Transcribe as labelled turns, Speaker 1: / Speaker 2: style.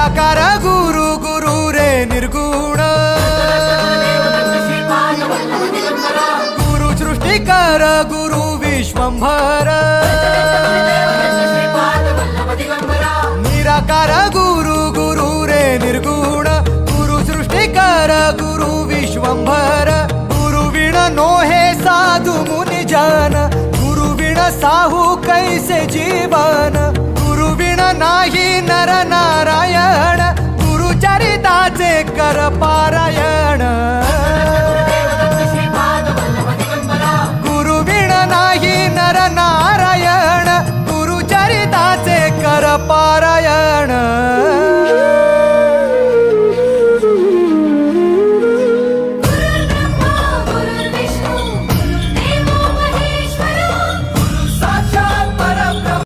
Speaker 1: निराकार गुरु गुरु रे निर्गुण गुरु सृष्टिकर गुरु विश्वंभर निराकार गुरु गुरु रे निर्गुण गुरु सृष्टिकर गुरु विश्वंभर गुरु विण नोहे साधु मुनि जन गुरु विण साहू कैसे जीवन गुरु विण नाही नर नारायण गुरु चरिताचे कर पारायण